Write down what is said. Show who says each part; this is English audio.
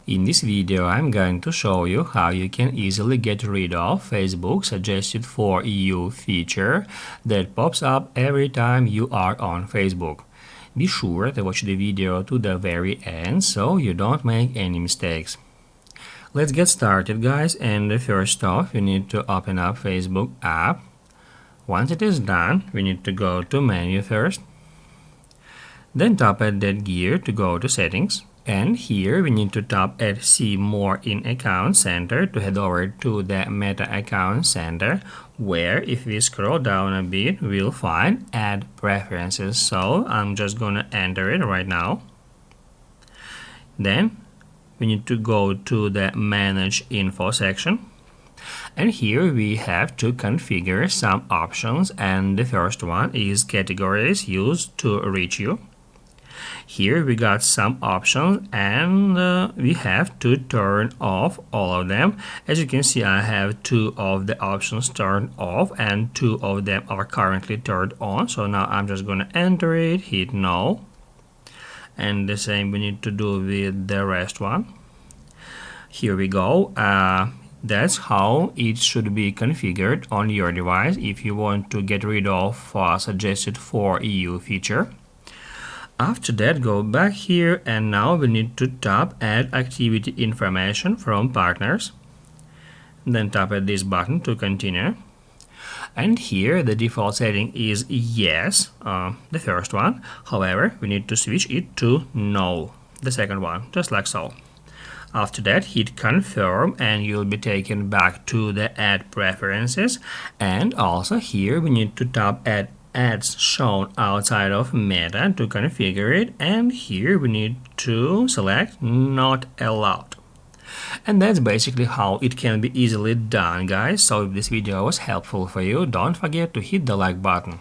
Speaker 1: In this video, I'm going to show you how you can easily get rid of Facebook suggested for you feature that pops up every time you are on Facebook. Be sure to watch the video to the very end so you don't make any mistakes. Let's get started, guys, and first off you need to open up Facebook app. Once it is done, we need to go to menu first, then tap at that gear to go to settings. And here we need to tap at See More in Account Center to head over to the Meta Account Center, where if we scroll down a bit, we'll find Add Preferences. So I'm just gonna enter it right now. Then we need to go to the Manage Info section. And here we have to configure some options, and the first one is categories used to reach you. Here we got some options, and we have to turn off all of them. As you can see, I have 2 of the options turned off and 2 of them are currently turned on. So now I'm just going to enter it, hit no, and the same we need to do with the rest one. Here we go. That's how it should be configured on your device if you want to get rid of suggested for you feature. After that, go back here, and now we need to tap Add Activity Information from Partners. Then tap at this button to continue. And here the default setting is yes, the first one. However, we need to switch it to no, the second one, just like so. After that, hit confirm and you'll be taken back to the Add Preferences. And also here we need to tap Add Ads shown outside of Meta to configure it, and here we need to select Not Allowed. And that's basically how it can be easily done, guys. So if this video was helpful for you, don't forget to hit the like button.